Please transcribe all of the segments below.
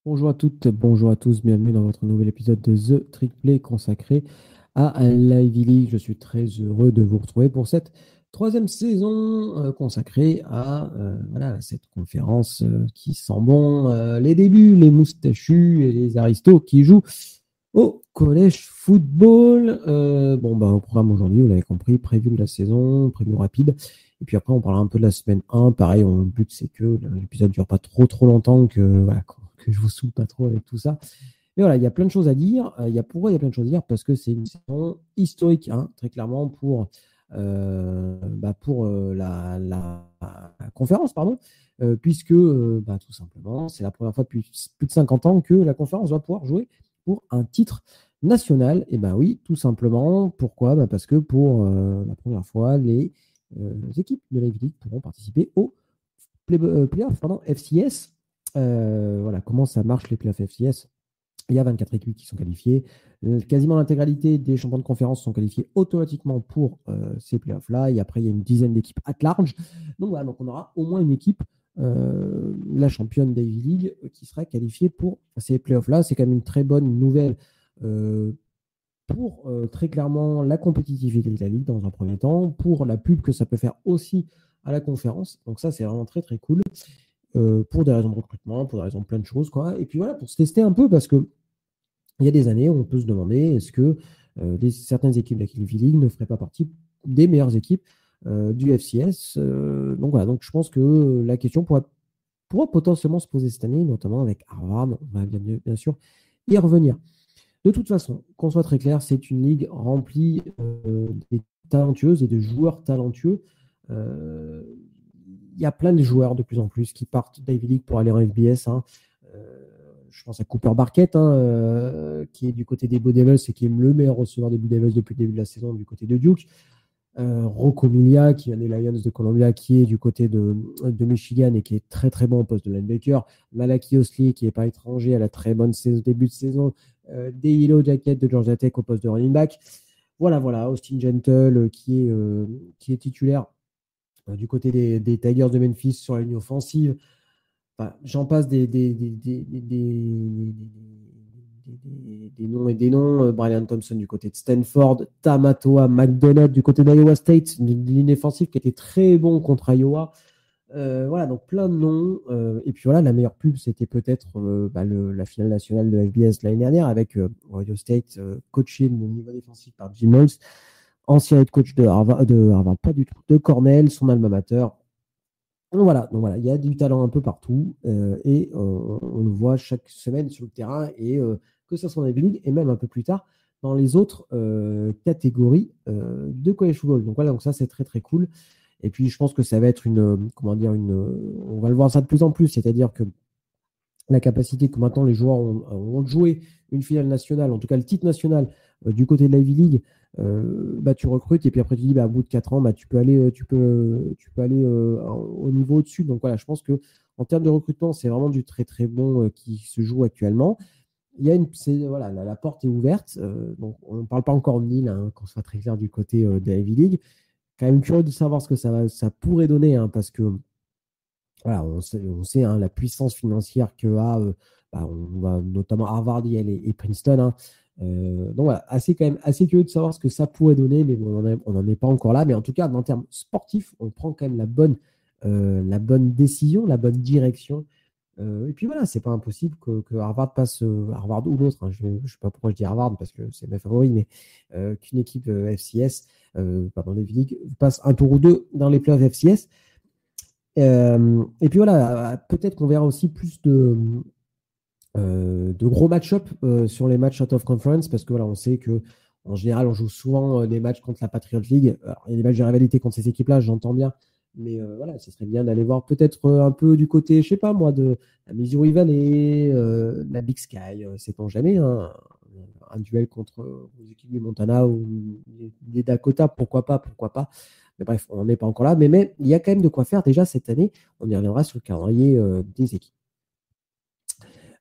Bonjour à toutes, bonjour à tous, bienvenue dans votre nouvel épisode de The Trick Play consacré à la Ivy League. Je suis très heureux de vous retrouver pour cette troisième saison consacrée à voilà, cette conférence qui sent bon les débuts, les moustachus et les aristos qui jouent au collège football. Au programme aujourd'hui, vous l'avez compris, prévu de la saison, prévu rapide. Et puis après, on parlera un peu de la semaine 1. Pareil, le but, c'est que l'épisode ne dure pas trop longtemps, que je vous saoule pas trop avec tout ça. Mais voilà, il y a plein de choses à dire. Pourquoi il y a plein de choses à dire? Parce que c'est une saison historique, hein, très clairement, pour la conférence, pardon, puisque tout simplement, c'est la première fois depuis plus de 50 ans que la conférence va pouvoir jouer pour un titre national. Et ben oui, tout simplement. Pourquoi? Parce que pour la première fois, les équipes de la Ivy League pourront participer au playoff, pardon, FCS. Voilà, comment ça marche les playoffs FCS? Il y a 24 équipes qui sont qualifiées. Quasiment l'intégralité des champions de conférence sont qualifiés automatiquement pour ces playoffs-là. Et après, il y a une dizaine d'équipes at large. Donc voilà, donc on aura au moins une équipe, la championne d'Ivy League, qui sera qualifiée pour ces playoffs-là. C'est quand même une très bonne nouvelle euh, pour très clairement la compétitivité de la Ligue dans un premier temps, pour la pub que ça peut faire aussi à la conférence. Donc ça, c'est vraiment très très cool. Pour des raisons de recrutement, pour des raisons de plein de choses, quoi. Et puis voilà, pour se tester un peu, parce que il y a des années, on peut se demander est-ce que certaines équipes de la Ivy League ne feraient pas partie des meilleures équipes du FCS. Donc voilà, donc je pense que la question pourra potentiellement se poser cette année, notamment avec Harvard. On va bien sûr y revenir. De toute façon, qu'on soit très clair, c'est une ligue remplie des talentueuses et de joueurs talentueux. Euh, Il y a plein de joueurs de plus en plus qui partent d'Ivy League pour aller en FBS, hein. Je pense à Cooper Barkett, hein, qui est du côté des Blue Devils et qui est le meilleur receveur des Blue Devils depuis le début de la saison du côté de Duke. Rocco Milia, qui vient des Lions de Columbia, qui est du côté de Michigan et qui est très très bon au poste de linebacker. Malaki Osley, qui n'est pas étranger, à la très bonne saison, début de saison. Des Yellow Jackets de Georgia Tech au poste de running back. Voilà. Austin Gentle, qui est titulaire du côté des Tigers de Memphis sur la ligne offensive. Enfin, j'en passe des noms et des noms. Brian Thompson du côté de Stanford, Tamatoa McDonald du côté d'Iowa State, une ligne offensive qui était très bon contre Iowa. Voilà, donc plein de noms. Et puis voilà, la meilleure pub, c'était peut-être la finale nationale de FBS l'année dernière avec Ohio State, coaché au niveau défensif par Jim Knowles, ancien head coach de Harvard, pas du tout, de Cornell, son alma mater. Donc voilà, il y a du talent un peu partout et on le voit chaque semaine sur le terrain et que ce soit en Ivy League et même un peu plus tard dans les autres catégories de college football. Donc voilà, donc ça c'est très très cool. Et puis je pense que ça va être comment dire, on va le voir ça de plus en plus, c'est-à-dire que la capacité que maintenant les joueurs ont de jouer une finale nationale, en tout cas le titre national du côté de la Ivy League, tu recrutes et puis après tu dis au bout de 4 ans, tu peux aller, tu peux aller au niveau au-dessus. Donc voilà, je pense que en termes de recrutement, c'est vraiment du très très bon qui se joue actuellement. Voilà, la porte est ouverte. Donc on ne parle pas encore de Lille, hein, qu'on soit très clair du côté de la Ivy League. Quand même curieux de savoir ce que ça pourrait donner, hein, parce que voilà, on sait hein, la puissance financière que a on va notamment Harvard, Yale et Princeton, hein. Donc voilà, quand même assez curieux de savoir ce que ça pourrait donner, mais bon, on n'en est pas encore là. Mais en tout cas, en termes sportifs, on prend quand même la bonne décision, la bonne direction. Et puis voilà, c'est pas impossible que Harvard passe, Harvard ou l'autre, hein. Je ne sais pas pourquoi je dis Harvard, parce que c'est mes favoris, mais qu'une équipe FCS, pardon, Ivy League, passe un tour ou deux dans les playoffs FCS. Et puis voilà, peut-être qu'on verra aussi plus de gros match-up sur les matchs out of conference, parce que voilà, on sait que en général, on joue souvent des matchs contre la Patriot League. Alors, il y a des matchs de rivalité contre ces équipes-là, j'entends bien, mais voilà, ce serait bien d'aller voir peut-être un peu du côté, je sais pas moi, de la Missouri Valley, de la Big Sky, sait-on jamais, hein, un duel contre les équipes du Montana ou des Dakota, pourquoi pas. Mais bref, on n'est pas encore là. Mais il y a quand même de quoi faire déjà cette année. On y reviendra sur le calendrier des équipes.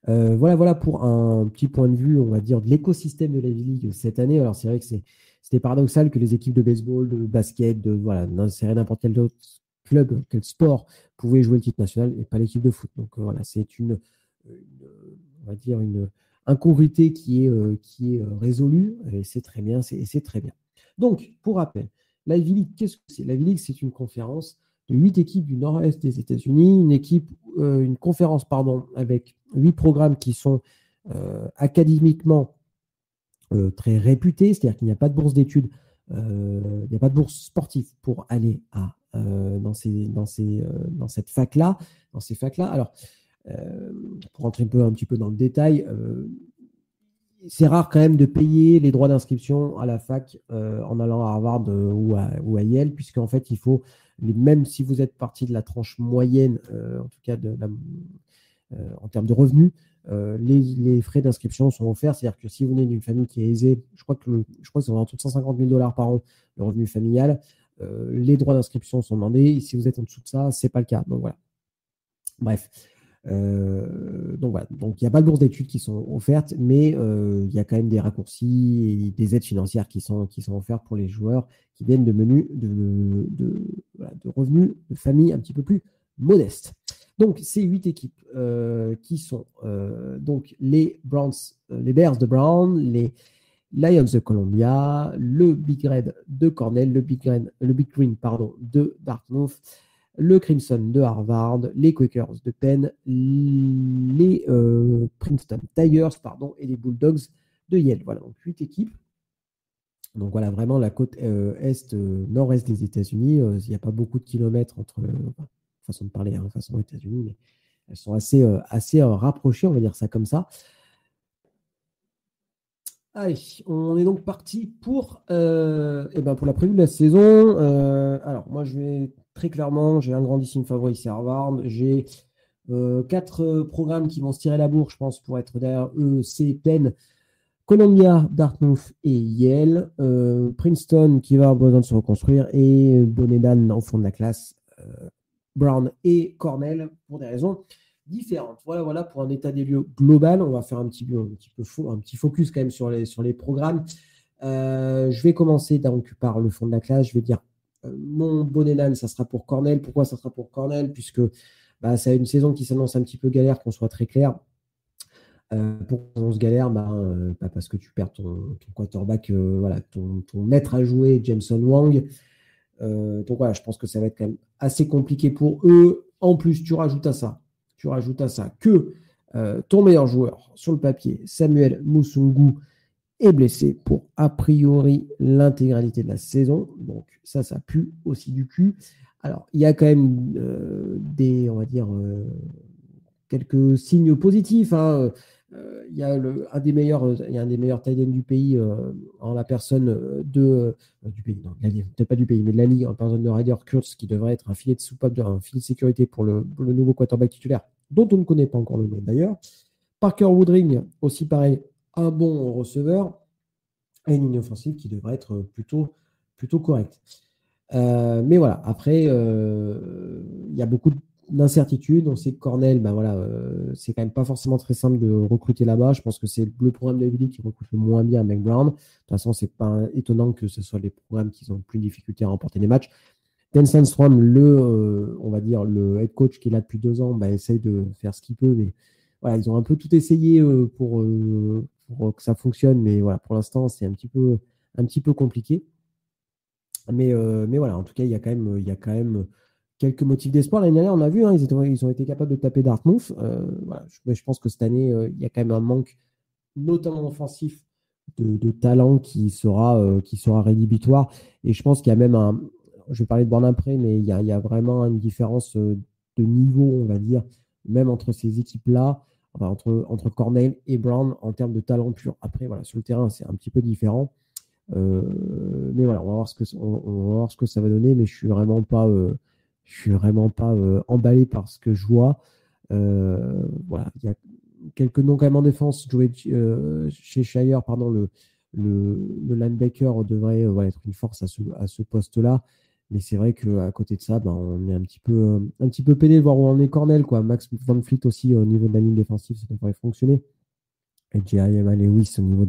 Voilà pour un petit point de vue, on va dire, de l'écosystème de la League cette année. Alors, c'est vrai que c'était paradoxal que les équipes de baseball, de basket, voilà, d'insérer n'importe quel autre club, quel sport pouvait jouer le titre national et pas l'équipe de foot. Donc, voilà, c'est on va dire, une incongruité qui est résolue, et c'est très bien, c'est très bien. Donc, pour rappel, l'Ivy League, qu'est-ce que c'est? L'Ivy League, c'est une conférence de 8 équipes du nord-est des États-Unis, une conférence, pardon, avec 8 programmes qui sont académiquement très réputés, c'est-à-dire qu'il n'y a pas de bourse d'études, il n'y a pas de bourse sportive pour aller dans cette fac-là, dans ces facs-là. Alors, pour rentrer un petit peu dans le détail, c'est rare quand même de payer les droits d'inscription à la fac en allant à Harvard ou à Yale, puisqu'en fait, il faut, même si vous êtes partie de la tranche moyenne, en tout cas en termes de revenus, les frais d'inscription sont offerts. C'est-à-dire que si vous venez d'une famille qui est aisée, je crois que c'est autour de 150 000 $ par an, le revenu familial, les droits d'inscription sont demandés. Et si vous êtes en dessous de ça, ce n'est pas le cas. Donc voilà. Bref. Donc voilà, donc il n'y a pas de bourse d'études qui sont offertes, mais il y a quand même des raccourcis et des aides financières qui sont offertes pour les joueurs qui viennent de menus de revenus de familles un petit peu plus modestes. Donc ces 8 équipes qui sont donc les Bears de Brown, les Lions de Columbia, le Big Red de Cornell, le Big Green pardon, de Dartmouth, le Crimson de Harvard, les Quakers de Penn, les Princeton Tigers pardon, et les Bulldogs de Yale. Voilà, donc 8 équipes. Donc voilà, vraiment la côte nord-est des États-Unis. Il n'y a pas beaucoup de kilomètres entre, façon de parler, façon aux États-Unis, mais elles sont assez rapprochées, on va dire ça comme ça. Allez, on est donc parti pour la preview de la saison. Alors, moi, je vais très clairement, j'ai un grandissime favori, c'est Harvard. J'ai 4 programmes qui vont se tirer la bourre, je pense, pour être derrière eux. C'est Penn, Columbia, Dartmouth et Yale. Princeton qui va avoir besoin de se reconstruire et Bonnedan au fond de la classe. Brown et Cornell pour des raisons différentes. Voilà pour un état des lieux global. On va faire un petit focus quand même sur les programmes. Je vais commencer donc par le fond de la classe. Je vais dire mon Bonnedan, ça sera pour Cornell. Pourquoi ça sera pour Cornell? Puisque ça a une saison qui s'annonce un petit peu galère, qu'on soit très clair. Pourquoi on se galère? Parce que tu perds ton quarterback, ton maître à jouer, Jameson Wang. Donc voilà, je pense que ça va être quand même assez compliqué pour eux. En plus, tu rajoutes à ça que ton meilleur joueur sur le papier, Samuel Musungu, est blessé pour a priori l'intégralité de la saison. Donc ça pue aussi du cul. Alors, il y a quand même on va dire, quelques signes positifs. Il y a un des meilleurs tight ends du pays en la personne du pays, non, peut-être pas du pays, mais de la ligue, en personne de Ryder Kurtz, qui devrait être un filet de soupape, un filet de sécurité pour le nouveau quarterback titulaire, dont on ne connaît pas encore le nom d'ailleurs. Parker Woodring, aussi pareil, un bon receveur, et une ligne offensive qui devrait être plutôt correcte. Mais voilà, après, il y a beaucoup d'incertitudes. On sait que Cornell, c'est quand même pas forcément très simple de recruter là-bas. Je pense que c'est le programme de Ivy League qui recrute le moins bien avec Brown. De toute façon, c'est pas étonnant que ce soit les programmes qui ont plus de difficulté à remporter des matchs. Dan Sandstrom, on va dire le head coach qui est là depuis 2 ans, essaye de faire ce qu'il peut, mais voilà, ils ont un peu tout essayé pour que ça fonctionne, mais voilà, pour l'instant, c'est un petit peu compliqué. Mais voilà, en tout cas, il y a quand même quelques motifs d'espoir. L'année dernière, on a vu, ils ont été capables de taper Dartmouth. Voilà, je pense que cette année, il y a quand même un manque, notamment offensif, de talent qui sera rédhibitoire. Et je pense qu'il y a même je vais parler de Born après, mais il y a vraiment une différence de niveau, on va dire, même entre ces équipes-là, entre Cornell et Brown en termes de talent pur. Après, voilà, sur le terrain, c'est un petit peu différent. Mais voilà, on va voir ce que ça va donner, mais je suis vraiment pas emballé par ce que je vois. Voilà, il y a quelques noms quand même en défense. Chez Shire, pardon, le linebacker devrait être une force à ce poste-là. Mais c'est vrai qu'à côté de ça, on est un petit peu peiné de voir où en est Cornell, quoi. Max Van Fleet aussi, au niveau de la ligne défensive, ça devrait fonctionner. Et J.I.M. Lewis au niveau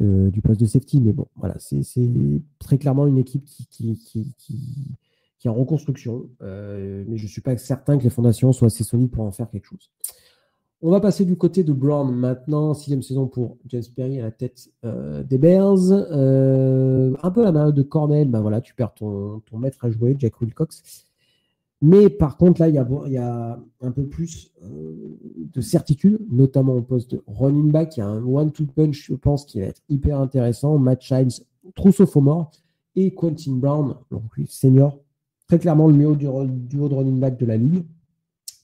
du poste de safety. Mais bon, voilà, c'est très clairement une équipe qui est en reconstruction. Mais je ne suis pas certain que les fondations soient assez solides pour en faire quelque chose. On va passer du côté de Brown maintenant, 6e saison pour James Perry à la tête des Bears. Un peu la manière de Cornell, ben voilà, tu perds ton maître à jouer, Jack Wilcox. Mais par contre, là, il y a un peu plus de certitude, notamment au poste de running back. Il y a un one-two punch, je pense, qui va être hyper intéressant. Matt Childs, Trousseau Fomor et Quentin Brown, donc lui, senior, très clairement le meilleur duo de running back de la ligue.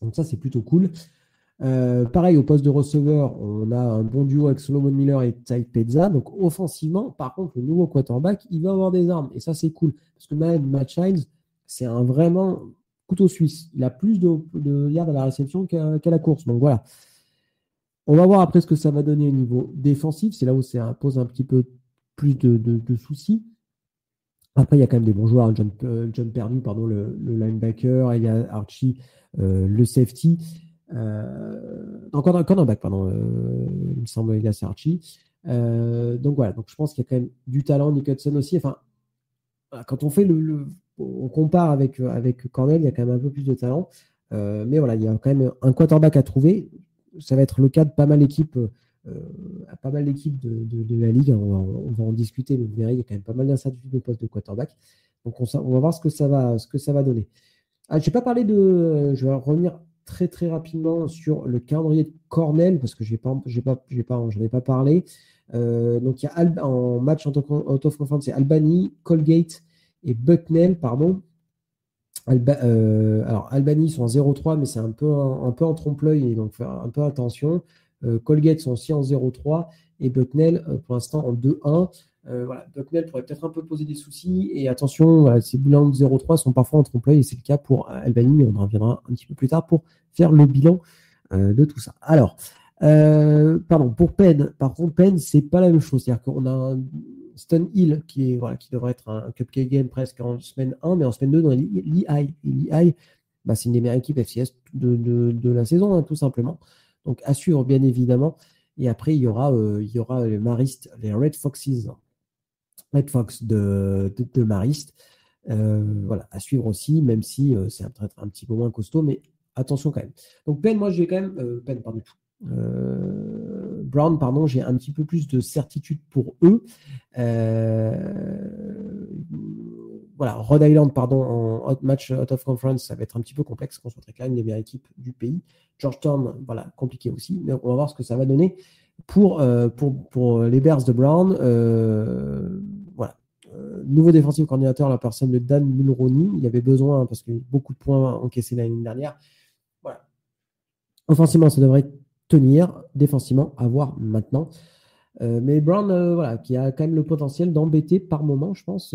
Donc ça, c'est plutôt cool. Pareil, au poste de receveur, on a un bon duo avec Solomon Miller et Ty Pezza. Donc offensivement, par contre, le nouveau quarterback, il va avoir des armes. Et ça, c'est cool. Parce que même Matt Childs, c'est un vraiment couteau suisse. Il a plus de yards à la réception qu'à la course. Donc voilà. On va voir après ce que ça va donner au niveau défensif. C'est là où ça pose un petit peu plus de soucis. Après, il y a quand même des bons joueurs. John Perdue, pardon, le linebacker. Il y a Archie, le safety. Encore un cornerback, pardon. Il me semble qu'il y a Archie. Donc voilà. Donc je pense qu'il y a quand même du talent. Nick Hudson aussi. Enfin, quand on fait on compare avec Cornell, il y a quand même un peu plus de talent. Mais voilà, il y a quand même un quarterback à trouver. Ça va être le cas de pas mal d'équipes de la ligue. On va en discuter, mais vous verrez, il y a quand même pas mal d'incertitudes au poste de quarterback. Donc on va voir ce que ça va donner. Je n'ai pas parlé je vais revenir très très rapidement sur le calendrier de Cornell parce que j'en ai pas parlé. Donc il y a en match out of conference, c'est Albany, Colgate et Bucknell, pardon. Alors Albany sont en 0-3, mais c'est un peu en trompe-l'œil, et donc faire un peu attention. Colgate sont aussi en 0-3 et Bucknell pour l'instant en 2-1. Voilà, Bucknell pourrait peut-être un peu poser des soucis. Et attention, voilà, ces bilans de 0-3 sont parfois en trompe-l'œil et c'est le cas pour Albany, mais on en reviendra un petit peu plus tard pour faire le bilan de tout ça. Alors, pardon, pour Penn, par contre, Penn, c'est pas la même chose. C'est-à-dire qu'on a un Stone Hill qui devrait être un cupcake game presque en semaine 1, mais en semaine 2, dans l'E.I. L'E.I., c'est une des meilleures équipes FCS de la saison, hein, tout simplement. Donc, à suivre, bien évidemment. Et après, il y aura les Maristes, les Red Foxes, Red Fox de Marist. Voilà, à suivre aussi, même si c'est peut-être un petit peu moins costaud, mais attention quand même. Donc Penn, moi j'ai quand même Penn, pardon, Brown, pardon, j'ai un petit peu plus de certitude pour eux. Voilà, Rhode Island, pardon, en match out of conference, ça va être un petit peu complexe, qu'on soit très clair, une des meilleures équipes du pays. Georgetown, voilà, compliqué aussi, mais on va voir ce que ça va donner pour les Bears de Brown. Voilà. Nouveau défensif coordinateur, la personne de Dan Mulroney. Il y avait besoin, parce qu'il y a eu beaucoup de points encaissés l'année dernière. Voilà. Offensivement, ça devrait tenir. Défensivement, à voir maintenant. Mais Brown, voilà, qui a quand même le potentiel d'embêter par moment, je pense,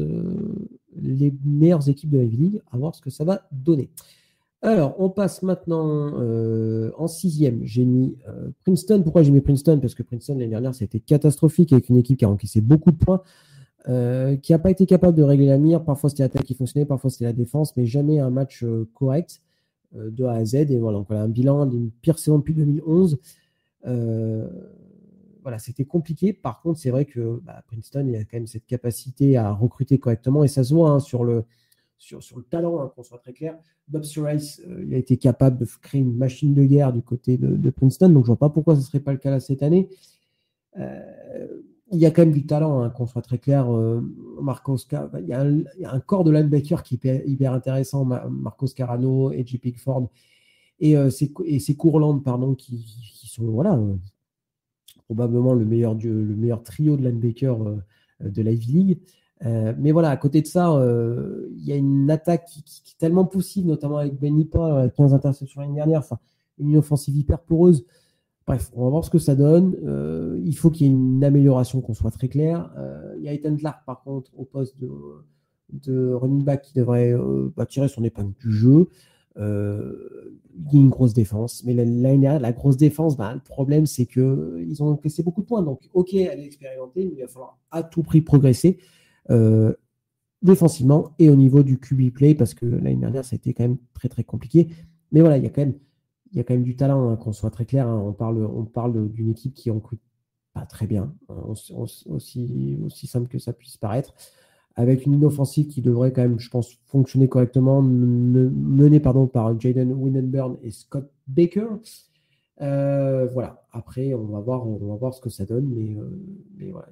les meilleures équipes de la League, à voir ce que ça va donner. Alors, on passe maintenant en 6e. J'ai mis Princeton. Pourquoi j'ai mis Princeton? Parce que Princeton, l'année dernière, ça a été catastrophique avec une équipe qui a encaissé beaucoup de points, qui n'a pas été capable de régler la mire. Parfois, c'était l'attaque qui fonctionnait, parfois, c'était la défense, mais jamais un match correct de A à Z. Et voilà, donc voilà, un bilan d'une pire saison depuis 2011. Voilà, c'était compliqué. Par contre, c'est vrai que Princeton, il a quand même cette capacité à recruter correctement, et ça se voit sur le talent, qu'on soit très clair. Bob Rice, il a été capable de créer une machine de guerre du côté de Princeton, donc je ne vois pas pourquoi ce ne serait pas le cas là cette année. Il y a quand même du talent, qu'on soit très clair. Marcos, il y a un corps de linebacker qui est hyper intéressant, Marcos Carano et J. Pickford, et c'est Courland, pardon, qui sont voilà, probablement le meilleur trio de linebacker de la Ivy League. Mais voilà, à côté de ça, il y a une attaque qui est tellement poussive, notamment avec Ben Nipa, 15 interceptions l'année dernière, enfin, une offensive hyper poreuse. Bref, on va voir ce que ça donne. Il faut qu'il y ait une amélioration, qu'on soit très clair. Il y a Ethan Clark, par contre, au poste de running back, qui devrait tirer son épingle du jeu. Il y a une grosse défense, mais l'année dernière, la grosse défense, le problème, c'est qu'ils ont encaissé beaucoup de points. Donc, ok, elle est expérimentée, mais il va falloir à tout prix progresser défensivement et au niveau du QB play, parce que l'année dernière, ça a été quand même très très compliqué. Mais voilà, il y a quand même du talent, qu'on soit très clair. On parle d'une équipe qui recrute pas très bien, aussi simple que ça puisse paraître, avec une ligne offensive qui devrait quand même, je pense, fonctionner correctement, menée par Jaden Winenburn et Scott Baker. Voilà. Après, on va voir ce que ça donne, mais voilà,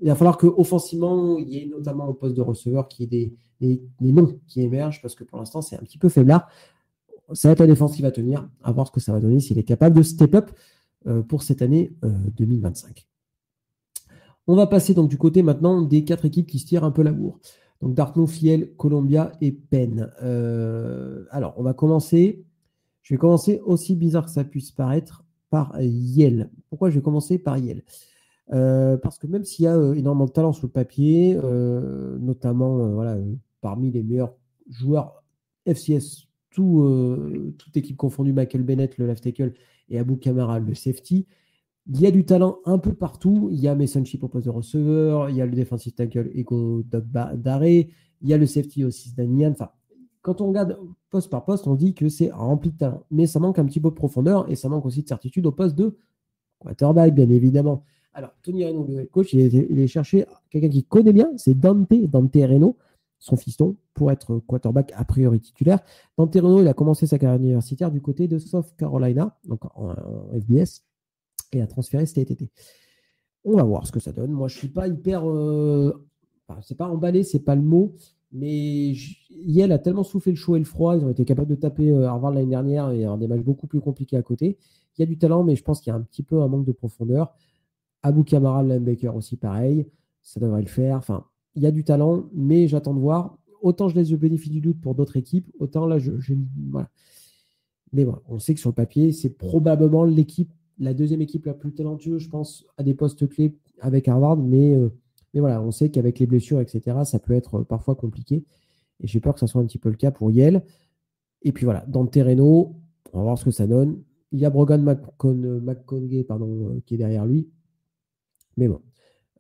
il va falloir qu'offensivement, il y ait notamment au poste de receveur qui ait des noms qui émergent, parce que pour l'instant, c'est un petit peu faiblard. Ça va être la défense qui va tenir, à voir ce que ça va donner, s'il est capable de step up pour cette année 2025. On va passer donc du côté maintenant des 4 équipes qui se tirent un peu la bourre. Donc Dartmouth, Yale, Columbia et Penn. Alors, je vais commencer aussi bizarre que ça puisse paraître par Yale. Pourquoi je vais commencer par Yale? Parce que même s'il y a énormément de talent sur le papier, notamment voilà, parmi les meilleurs joueurs FCS, toute équipe confondue, Michael Bennett, le left tackle, et Abu Kamara, le safety, il y a du talent un peu partout. Il y a Mason Chip au poste de receveur, il y a le defensive tackle Ego Dare, il y a le safety aussi Daniel. Enfin, quand on regarde poste par poste, on dit que c'est rempli de talent. Mais ça manque un petit peu de profondeur et ça manque aussi de certitude au poste de quarterback, bien évidemment. Alors, Tony Reno, le coach, il est cherché quelqu'un qui connaît bien, c'est Dante Reno, son fiston, pour être quarterback a priori titulaire. Dante Reno, il a commencé sa carrière universitaire du côté de South Carolina, donc en FBS, et a transféré cet été. On va voir ce que ça donne. Moi, je ne suis pas hyper. C'est pas emballé, c'est pas le mot. Mais Yale a tellement soufflé le chaud et le froid. Ils ont été capables de taper Harvard l'année dernière et avoir des matchs beaucoup plus compliqués à côté. Il y a du talent, mais je pense qu'il y a un petit peu un manque de profondeur. Abu Kamara, le linebacker aussi, pareil. Ça devrait le faire. Enfin, il y a du talent, mais j'attends de voir. Autant je laisse le bénéfice du doute pour d'autres équipes, autant là, voilà. Mais voilà, on sait que sur le papier, c'est probablement la deuxième équipe la plus talentueuse, je pense, à des postes clés avec Harvard. Mais voilà, on sait qu'avec les blessures, etc., ça peut être parfois compliqué. Et j'ai peur que ça soit un petit peu le cas pour Yale. Et puis voilà, dans le terreno, on va voir ce que ça donne. Il y a Brogan McConaughey qui est derrière lui. Mais bon,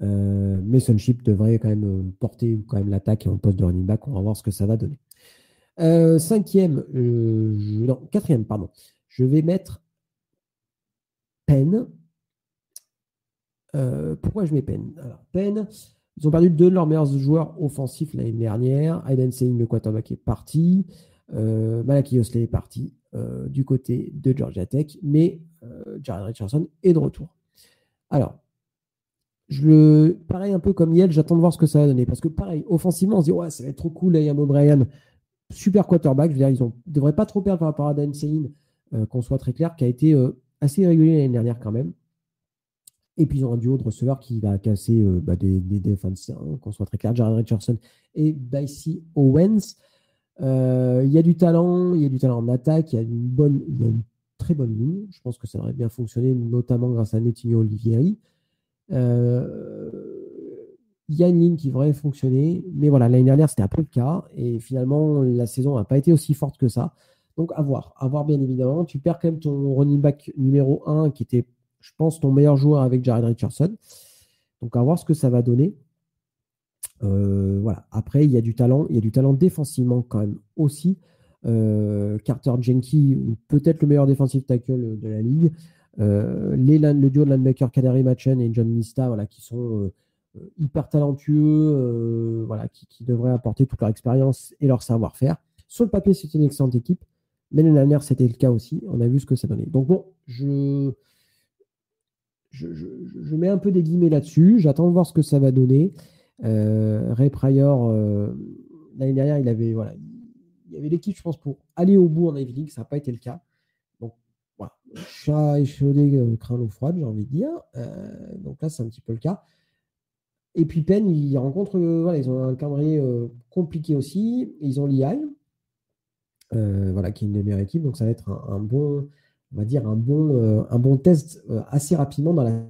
Mason Chip devrait quand même porter quand même l'attaque et en poste de running back. On va voir ce que ça va donner. Quatrième, pardon. Je vais mettre Penn. Pourquoi je mets Penn? Alors, Penn, ils ont perdu 2 de leurs meilleurs joueurs offensifs l'année dernière. Aiden Sein, le quarterback, est parti. Malachi Osley est parti du côté de Georgia Tech. Mais Jared Richardson est de retour. Alors, pareil, un peu comme Yale, j'attends de voir ce que ça va donner. Parce que pareil, offensivement, on se dit, ouais, ça va être trop cool, Liam O'Brien. Super quarterback. Je veux dire, ils ne devraient pas trop perdre par rapport à Dan Sein, qu'on soit très clair, qui a été assez régulier l'année dernière quand même. Et puis ils ont un duo de receveurs qui va casser des défenses, hein, qu'on soit très clair, Jared Richardson et Basie Owens. Il y a du talent en attaque, il y a une très bonne ligne. Je pense que ça devrait bien fonctionner, notamment grâce à Netinho Olivieri. Il y a une ligne qui devrait fonctionner, mais voilà, l'année dernière, c'était un peu le cas, et finalement, la saison n'a pas été aussi forte que ça. Donc, à voir bien évidemment. Tu perds quand même ton running back numéro 1, qui était, je pense, ton meilleur joueur avec Jared Richardson. Donc, à voir ce que ça va donner. Voilà. Après, il y a du talent défensivement quand même aussi. Carter Jenkins, peut-être le meilleur defensive tackle de la ligue. Le duo de linebacker Kadari Machen et John Mista, voilà, qui sont hyper talentueux, voilà, qui devraient apporter toute leur expérience et leur savoir-faire. Sur le papier, c'est une excellente équipe, mais l'année dernière, c'était le cas aussi. On a vu ce que ça donnait. Donc bon, je mets un peu des guillemets là-dessus. J'attends de voir ce que ça va donner. Ray Pryor, l'année dernière, il y avait l'équipe, je pense, pour aller au bout en Ivy League. Ça n'a pas été le cas. Donc, voilà. Chat échaudé, craint l'eau froide, j'ai envie de dire. Donc là, c'est un petit peu le cas. Et puis Penn, ils rencontrent, ils ont un calendrier compliqué aussi. Ils ont l'EI, qui est une des meilleures équipes. Donc ça va être un bon, on va dire un bon test assez rapidement dans la.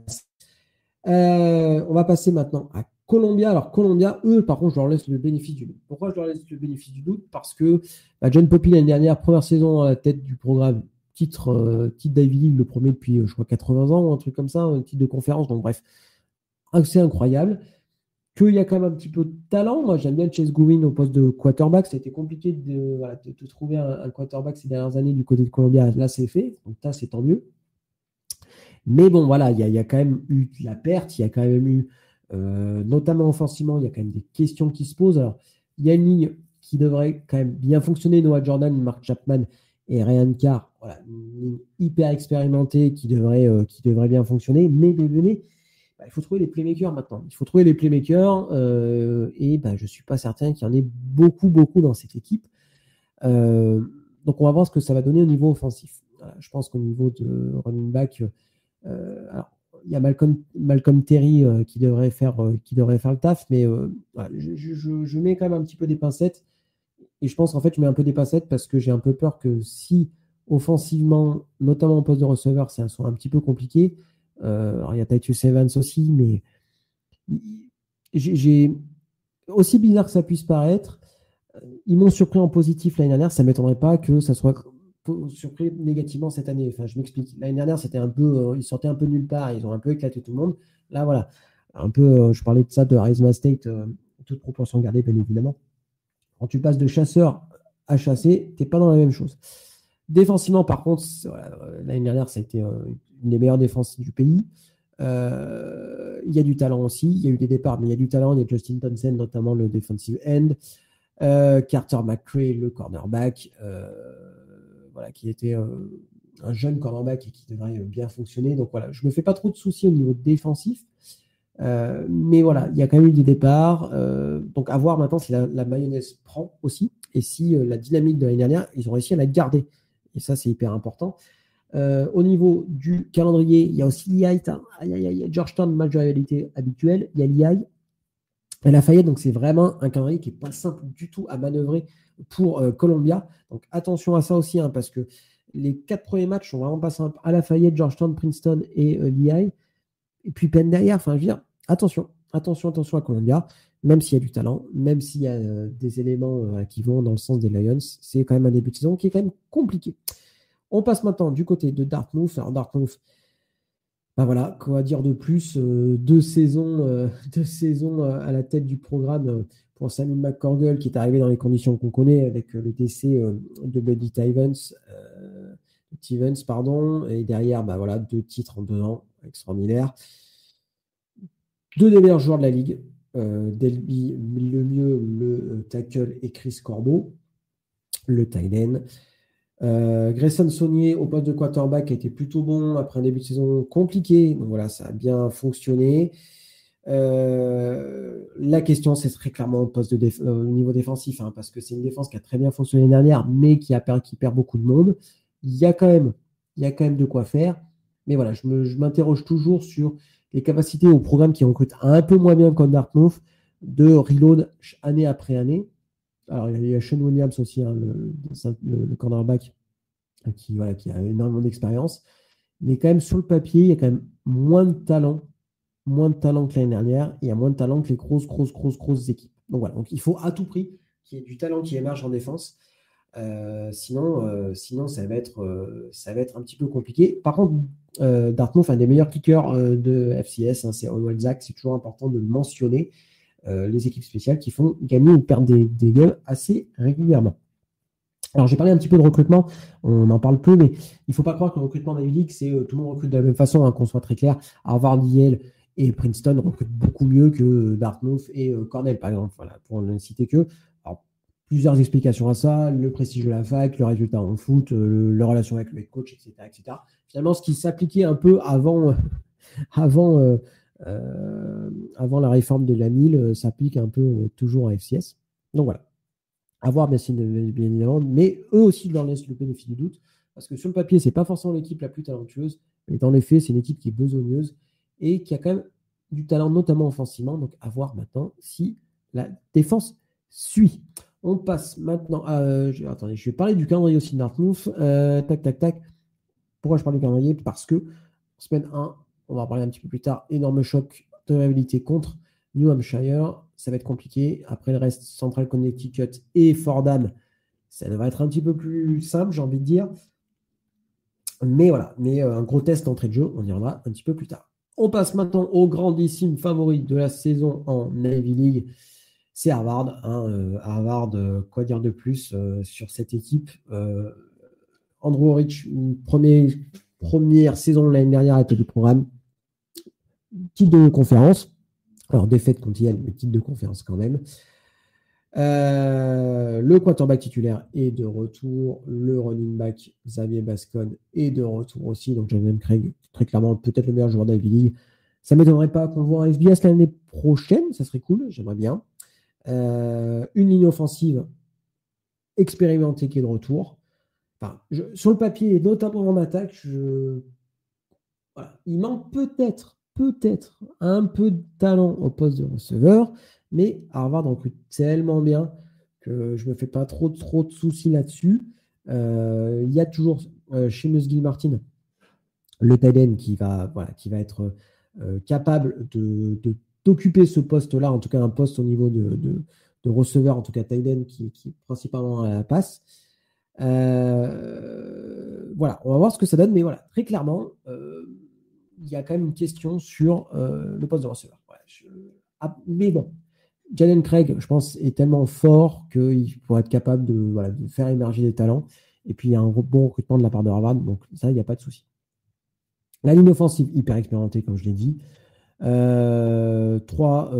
On va passer maintenant à Columbia. Alors Columbia, eux, par contre, je leur laisse le bénéfice du doute. Pourquoi je leur laisse le bénéfice du doute? Parce que John Poppy, l'année dernière, première saison à la tête du programme, titre d'Ivy League, le premier depuis, je crois, 80 ans, ou un truc comme ça, un titre de conférence. Donc bref, c'est incroyable. Qu'il y a quand même un petit peu de talent. Moi, j'aime bien Chase Goodwin au poste de quarterback. Ça a été compliqué de trouver un quarterback ces dernières années du côté de Columbia. Là, c'est fait. Donc là, c'est tant mieux. Mais bon, voilà, il y a quand même eu de la perte. Il y a quand même eu, notamment offensivement, il y a quand même des questions qui se posent. Alors, il y a une ligne qui devrait quand même bien fonctionner. Noah Jordan, Mark Chapman et Ryan Carr, voilà, une ligne hyper expérimentée qui devrait bien fonctionner. Mais il faut trouver les playmakers maintenant. Il faut trouver les playmakers et je ne suis pas certain qu'il y en ait beaucoup dans cette équipe. Donc, on va voir ce que ça va donner au niveau offensif. Voilà, je pense qu'au niveau de running back, alors, il y a Malcolm Terry qui devrait faire le taf, mais voilà, je mets quand même un petit peu des pincettes. Et je pense qu'en fait, je mets un peu des pincettes parce que j'ai un peu peur que si offensivement, notamment en poste de receveur, ça soit un petit peu compliqué. Alors, il y a Titus Evans aussi, mais j'ai aussi bizarre que ça puisse paraître, ils m'ont surpris en positif l'année dernière. Ça ne m'étonnerait pas que ça soit surpris négativement cette année. Enfin, je m'explique. L'année dernière, c'était un peu, ils sortaient un peu nulle part. Ils ont un peu éclaté tout le monde. Là, voilà. Un peu, je parlais de ça de Arizona State, toute proportion gardée, bien évidemment. Quand tu passes de chasseur à chasser, tu n'es pas dans la même chose. Défensivement, par contre, l'année dernière, ça a été une des meilleures défenses du pays. Il y a du talent aussi. Il y a eu des départs, mais il y a du talent. Il y a Justin Townsend, notamment le defensive end. Carter McCray, le cornerback, voilà, qui était un jeune cornerback et qui devrait bien fonctionner. Donc voilà, je ne me fais pas trop de soucis au niveau défensif. Mais voilà, il y a quand même eu des départs. Donc à voir maintenant si la mayonnaise prend aussi et si la dynamique de l'année dernière, ils ont réussi à la garder. Et ça, c'est hyper important. Au niveau du calendrier, il y a aussi l'EI. Il y a Georgetown, match de réalité habituel. Il y a l'EI et Lafayette. Donc c'est vraiment un calendrier qui n'est pas simple du tout à manœuvrer pour Columbia. Donc attention à ça aussi, parce que les 4 premiers matchs sont vraiment pas simples. À Lafayette, Georgetown, Princeton et l'EI. Et puis peine derrière, enfin je veux dire, attention à Columbia, même s'il y a du talent, même s'il y a des éléments qui vont dans le sens des Lions, c'est quand même un début de saison qui est quand même compliqué. On passe maintenant du côté de Dartmouth. Alors Dartmouth, voilà, quoi dire de plus, 2 saisons, à la tête du programme pour Sammy McCorgle qui est arrivé dans les conditions qu'on connaît avec le décès de Buddy Stevens, pardon, et derrière, 2 titres en 2 ans, extraordinaire. 2 des meilleurs joueurs de la ligue, Delby, le mieux, le tackle, et Chris Corbeau, le tight end. Grayson Saunier au poste de quarterback a été plutôt bon après un début de saison compliqué. Donc voilà, ça a bien fonctionné. La question, c'est très clairement au poste au niveau défensif, parce que c'est une défense qui a très bien fonctionné l'année dernière, mais qui perd beaucoup de monde. Il y a quand même de quoi faire. Mais voilà, je m'interroge toujours sur les capacités au programme qui recrute un peu moins bien qu'en Dartmouth de reload année après année. Alors, il y a Sean Williams aussi, le cornerback, qui a énormément d'expérience. Mais quand même, sur le papier, il y a quand même moins de talent que l'année dernière. Il y a moins de talent que les grosses équipes. Donc voilà, donc il faut à tout prix qu'il y ait du talent qui émerge en défense. Sinon, ça va être un petit peu compliqué. Par contre, Dartmouth, un des meilleurs kickers de FCS, c'est Onwell Zach. C'est toujours important de le mentionner. Les équipes spéciales qui font gagner ou perdre des games assez régulièrement. Alors, j'ai parlé un petit peu de recrutement, on en parle peu, mais il ne faut pas croire que le recrutement de la Ligue, c'est tout le monde recrute de la même façon, qu'on soit très clair. Harvard, Yale et Princeton recrutent beaucoup mieux que Dartmouth et Cornell, par exemple, voilà, pour ne citer que. Alors, plusieurs explications à ça, le prestige de la fac, le résultat en foot, la relation avec le head coach, etc. Finalement, ce qui s'appliquait un peu avant la réforme de la MIL, s'applique un peu toujours à FCS. Donc voilà. À voir, bien évidemment, mais eux aussi, je leur laisse le bénéfice du doute, parce que sur le papier, c'est pas forcément l'équipe la plus talentueuse, mais dans les faits, c'est une équipe qui est besogneuse et qui a quand même du talent, notamment offensivement. Donc, à voir maintenant si la défense suit. On passe maintenant à. Attendez, je vais parler du calendrier aussi de Dartmouth. Tac. Pourquoi je parle du calendrier? Parce que semaine 1, on va en parler un petit peu plus tard, énorme choc de réhabilité contre New Hampshire. Ça va être compliqué. Après le reste, Central Connecticut et Fordham, ça devrait être un petit peu plus simple, j'ai envie de dire. Mais voilà, un gros test d'entrée de jeu, on y reviendra un petit peu plus tard. On passe maintenant au grandissime favori de la saison en Navy League. C'est Harvard. Harvard, quoi dire de plus sur cette équipe? Andrew Rich, première saison de l'année dernière à la tête du programme. Titre de conférence. Alors, défaite contre Yale, mais titre de conférence quand même. Le quarterback titulaire est de retour. Le running back Xavier Bascon est de retour aussi. Donc Jalen Craig, très clairement, peut-être le meilleur joueur de la Ivy. Ça ne m'étonnerait pas qu'on voit un FBS l'année prochaine. Ça serait cool. J'aimerais bien. Une ligne offensive expérimentée qui est de retour. Enfin, sur le papier, notamment en attaque, voilà. Il manque peut-être un peu de talent au poste de receveur, mais Harvard recrute tellement bien que je ne me fais pas trop de soucis là-dessus. Il y a toujours Seamus Gilmartin, le tight end, qui va être capable d'occuper ce poste-là, en tout cas un poste au niveau de receveur, en tout cas tight end, qui est principalement à la passe. Voilà, on va voir ce que ça donne, mais voilà, très clairement, il y a quand même une question sur le poste de receveur. Mais bon, Jalen Craig, je pense, est tellement fort qu'il pourrait être capable de faire émerger des talents. Et puis, il y a un bon recrutement de la part de Harvard, donc ça, il n'y a pas de souci. La ligne offensive, hyper expérimentée, comme je l'ai dit. 3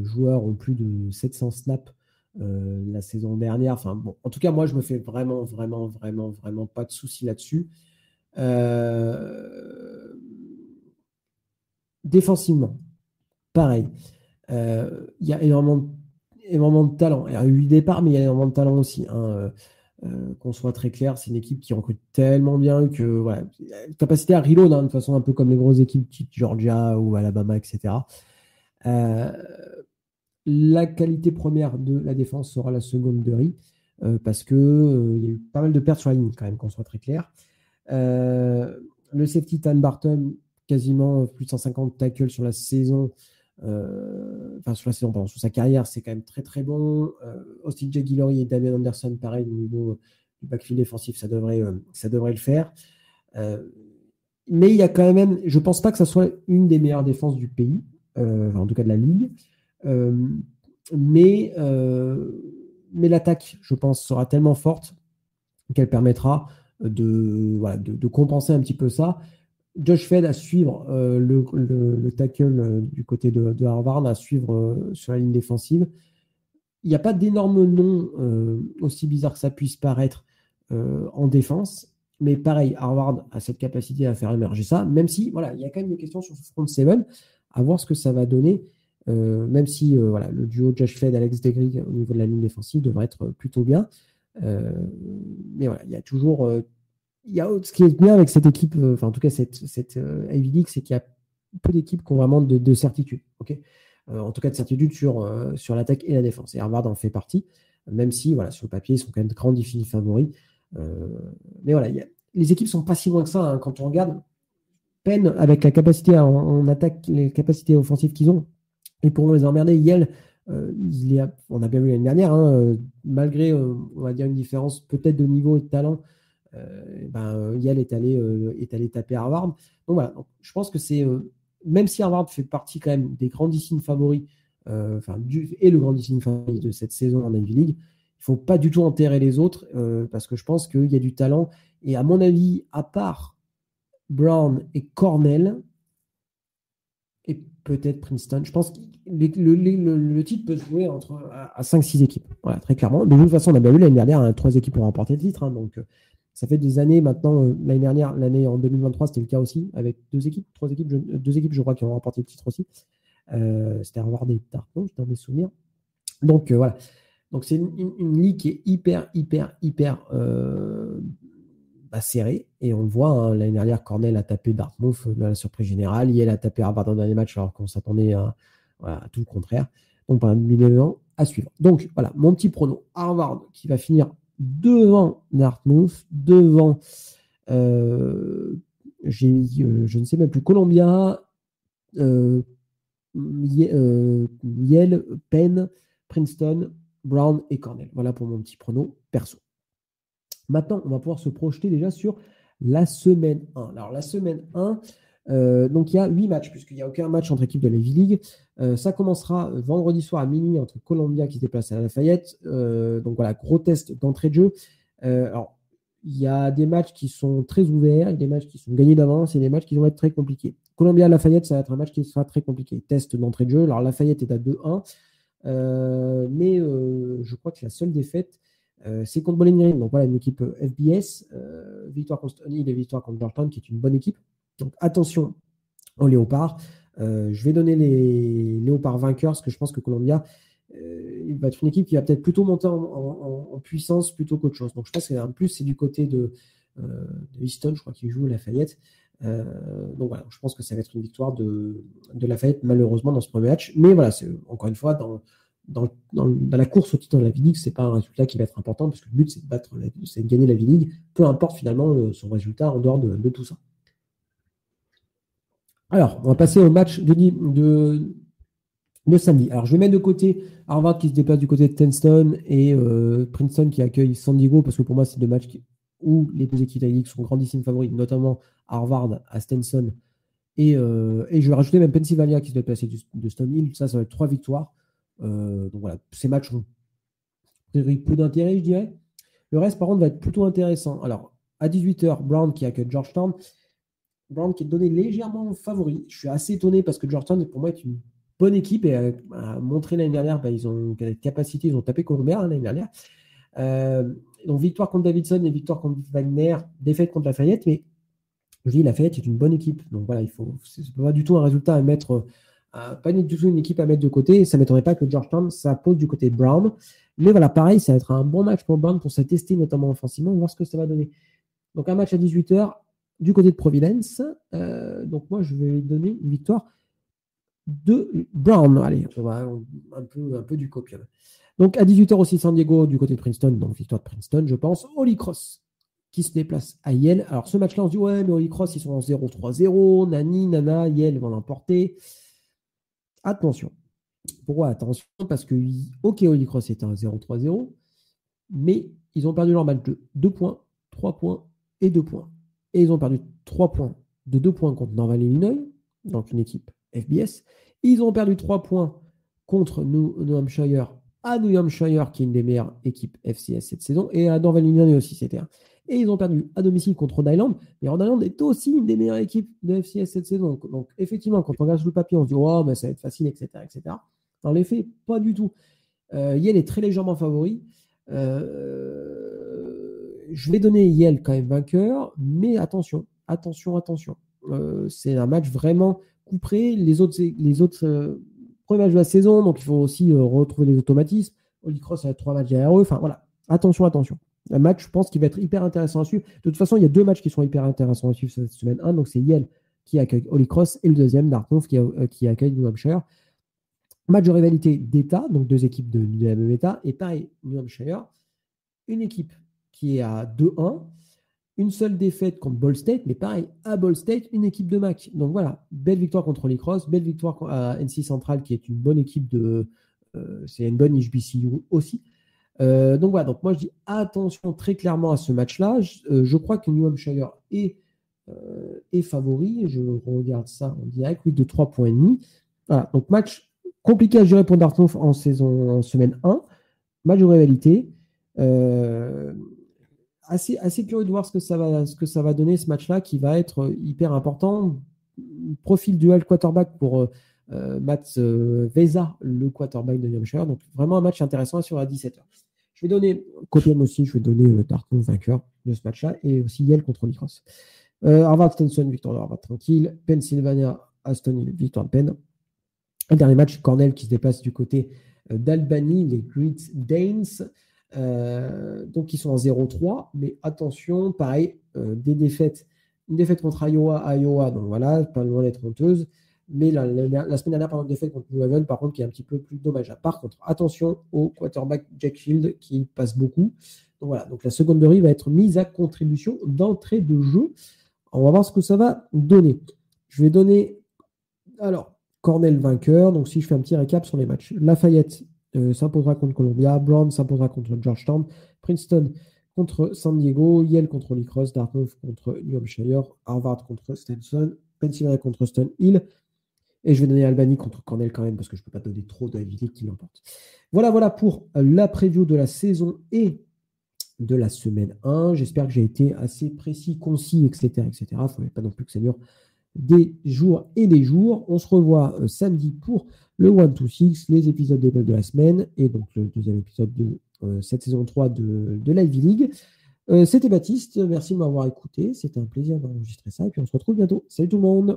joueurs ont plus de 700 snaps la saison dernière. Enfin, bon, en tout cas, moi, je me fais vraiment pas de soucis là-dessus. Défensivement, pareil. Il y a énormément de talent. Il y a eu 8 départs, mais il y a énormément de talent aussi. Qu'on soit très clair, c'est une équipe qui recrute tellement bien que voilà, capacité à reload, de toute façon, un peu comme les grosses équipes type Georgia ou Alabama, etc. La qualité première de la défense sera la secondary, parce que il y a eu pas mal de pertes sur la ligne, quand même, qu'on soit très clair. Le safety Tan Barton, quasiment plus de 150 tackles sur la saison. Pardon, sur sa carrière, c'est quand même très bon. Austin Jaguilori et Damien Anderson, pareil, au niveau du backfield défensif, ça devrait le faire. Mais il y a quand même, je pense pas que ça soit une des meilleures défenses du pays, en tout cas de la ligue. Mais l'attaque, je pense, sera tellement forte qu'elle permettra de compenser un petit peu ça. Josh Fed à suivre le tackle du côté de Harvard, à suivre sur la ligne défensive. Il n'y a pas d'énormes noms, aussi bizarre que ça puisse paraître, en défense. Mais pareil, Harvard a cette capacité à faire émerger ça, même si voilà, il y a quand même une question sur ce front seven, à voir ce que ça va donner, même si voilà, le duo Josh Fed, Alex Degrig au niveau de la ligne défensive devrait être plutôt bien. Mais voilà, il y a toujours ce qui est bien avec cette équipe, enfin en tout cas cette Ivy League, c'est qu'il y a peu d'équipes qui ont vraiment de certitude. Okay, en tout cas de certitude sur l'attaque et la défense. Et Harvard en fait partie, même si voilà, sur le papier, ils sont quand même de grands défis favoris. Mais voilà, les équipes ne sont pas si loin que ça, hein, quand on regarde. Penn, avec la capacité en attaque, les capacités offensives qu'ils ont, et pour les emmerder, Yale, on a bien vu l'année dernière, hein, malgré, on va dire, une différence peut-être de niveau et de talent, Yale est allé taper Harvard. Donc voilà, donc, je pense que c'est, même si Harvard fait partie quand même des grandissime favoris, et le grandissime favori de cette saison en Ivy League, il ne faut pas du tout enterrer les autres, parce que je pense qu'il y a du talent. Et à mon avis, à part Brown et Cornell, et peut-être Princeton, je pense que le titre peut se jouer à 5-6 équipes. Voilà, très clairement. Mais de toute façon, on a bien vu l'année dernière, 3 équipes ont remporté le titre. Hein, donc, ça fait des années maintenant. L'année dernière, l'année en 2023, c'était le cas aussi, avec 2 équipes, 3 équipes, 2 équipes, je crois, qui ont remporté le titre aussi. C'était Harvard et Tarleton, dans mes souvenirs. Donc, voilà. Donc, c'est une ligue qui est hyper serré, et on le voit, hein, l'année dernière, Cornell a tapé Dartmouth dans la surprise générale, Yale a tapé Harvard dans le dernier match alors qu'on s'attendait à tout le contraire. Donc, par un élément à suivre. Donc, voilà, mon petit prono. Harvard qui va finir devant Dartmouth, devant, j'ai mis, je ne sais même plus, Columbia, Yale, Penn, Princeton, Brown et Cornell. Voilà pour mon petit prono perso. Maintenant, on va pouvoir se projeter déjà sur la semaine 1. Alors, la semaine 1, donc il y a 8 matchs, puisqu'il n'y a aucun match entre équipes de la Ivy League. Ça commencera vendredi soir à minuit entre Columbia qui se déplace à Lafayette. Donc voilà, gros test d'entrée de jeu. Alors, il y a des matchs qui sont très ouverts, des matchs qui sont gagnés d'avance et des matchs qui vont être très compliqués. Columbia-Lafayette, ça va être un match qui sera très compliqué. Test d'entrée de jeu. Alors, Lafayette est à 2-1. Mais je crois que la seule défaite, c'est contre Bowling Green. Donc voilà, une équipe FBS, victoire contre Stony Hill et victoire contre Georgetown, qui est une bonne équipe. Donc attention aux Léopards. Je vais donner les Léopards vainqueurs, parce que je pense que Columbia il va être une équipe qui va peut-être plutôt monter en puissance plutôt qu'autre chose. Donc je pense qu'en plus, c'est du côté de Easton, je crois qu'il joue Lafayette. Donc voilà, je pense que ça va être une victoire de Lafayette, malheureusement, dans ce premier match. Mais voilà, c'est encore une fois, dans la course au titre de la V-League, ce n'est pas un résultat qui va être important, parce que le but, c'est de gagner la V-League, peu importe finalement son résultat en dehors de tout ça. Alors, on va passer au match de samedi. Alors, je vais mettre de côté Harvard qui se déplace du côté de Princeton et Princeton qui accueille San Diego, parce que pour moi, c'est deux matchs où les deux équipes de la Ligue sont grandissimes favoris, notamment Harvard à Stenson. Et je vais rajouter même Pennsylvania qui se déplace de Stone Hill. Ça va être 3 victoires. Donc voilà, ces matchs ont peu d'intérêt, je dirais. Le reste, par contre, va être plutôt intéressant. Alors, à 18h, Brown qui accueille Georgetown. Brown qui est donné légèrement favori. Je suis assez étonné parce que Georgetown, pour moi, est une bonne équipe et a montré l'année dernière, ils ont des capacités, ils ont tapé Columbia l'année dernière. Donc, victoire contre Davidson et victoire contre Wagner, défaite contre Lafayette, mais je dis Lafayette est une bonne équipe. Donc voilà, c'est pas du tout un résultat à mettre, pas du tout une équipe à mettre de côté. Ça ne m'étonnerait pas que Georgetown s'impose du côté de Brown. Mais voilà, pareil, ça va être un bon match pour Brown pour se tester, notamment offensivement, voir ce que ça va donner. Donc un match à 18h du côté de Providence. Donc moi, je vais donner une victoire de Brown. Allez, on va un peu du copium. Donc à 18h aussi San Diego du côté de Princeton. Donc victoire de Princeton, je pense. Holy Cross qui se déplace à Yale. Alors ce match-là, on se dit, ouais, mais Holy Cross, ils sont en 0-3-0. Nani, Nana, Yale vont l'emporter. Attention. Pourquoi attention? Parce que, ok, Holy Cross était en 0-3-0, mais ils ont perdu leur match de 2 points, 3 points et 2 points. Et ils ont perdu 3 points de 2 points contre Norval Illinois, donc une équipe FBS. Ils ont perdu 3 points contre New Hampshire à New Hampshire, qui est une des meilleures équipes FCS cette saison, et à Norval Illinois aussi, c'était un. Et ils ont perdu à domicile contre Rhode Island. Mais Rhode Island est aussi une des meilleures équipes de FCS cette saison. Donc effectivement, quand on regarde sur le papier, on se dit, oh, mais ça va être facile, etc. etc. Dans les faits, pas du tout. Yale est très légèrement favori. Je vais donner Yale quand même vainqueur, mais attention. C'est un match vraiment couperé. Les autres premiers matchs de la saison, donc il faut aussi retrouver les automatismes. Holy Cross a 3 matchs derrière eux. Enfin voilà, attention. Un match, je pense, qui va être hyper intéressant à suivre. De toute façon, il y a 2 matchs qui sont hyper intéressants à suivre cette semaine 1. Donc c'est Yale qui accueille Holy Cross et le deuxième, Dartmouth, qui accueille New Hampshire. Match de rivalité d'État, donc 2 équipes de la même État. Et pareil, New Hampshire, une équipe qui est à 2-1, une seule défaite contre Ball State, mais pareil, à Ball State, une équipe de MAC. Donc voilà, belle victoire contre Holy Cross, belle victoire à NC Central, qui est une bonne équipe c'est une bonne HBCU aussi. Donc voilà, donc moi je dis attention très clairement à ce match-là. Je crois que New Hampshire est favori. Je regarde ça en direct, oui, de 3,5 points. Voilà, donc match compliqué à gérer pour Dartmouth en semaine 1. Match de rivalité. Assez curieux de voir ce que ça va donner ce match-là, qui va être hyper important. Profil dual quarterback pour Matt Veza, le quarterback de New Hampshire. Donc vraiment un match intéressant sur à 17h. Je vais donner Copium aussi, je vais donner Dartmouth vainqueur de ce match-là, et aussi Yale contre Holy Cross. Harvard Stenson, victoire de Harvard tranquille. Pennsylvania Aston Hill, victoire de Penn. Un dernier match, Cornell qui se déplace du côté d'Albany, les Great Danes. Donc ils sont en 0-3, mais attention, pareil, une défaite contre Iowa, donc voilà, pas loin d'être honteuse. Mais la semaine dernière, par exemple, défaite contre New Haven, par contre, qui est un petit peu plus dommageable. Par contre, attention au quarterback Jack Field qui passe beaucoup. Donc voilà, donc la secondary va être mise à contribution d'entrée de jeu. On va voir ce que ça va donner. Je vais donner, alors, Cornell vainqueur. Donc si je fais un petit récap sur les matchs, Lafayette s'imposera contre Columbia, Brown s'imposera contre Georgetown, Princeton contre San Diego, Yale contre Holy Cross, Dartmouth contre New Hampshire, Harvard contre Stenson, Pennsylvania contre Stone Hill. Et je vais donner Albany contre Cornell quand même, parce que je ne peux pas donner trop de Ivy League qui l'emporte. Voilà pour la preview de la saison et de la semaine 1. J'espère que j'ai été assez précis, concis, etc. Il ne faut pas non plus que ça dure des jours et des jours. On se revoit samedi pour le 1-2-6, les épisodes des bugs de la semaine, et donc le deuxième épisode de cette saison 3 de la Ivy League. C'était Baptiste, merci de m'avoir écouté, c'était un plaisir d'enregistrer ça, et puis on se retrouve bientôt. Salut tout le monde!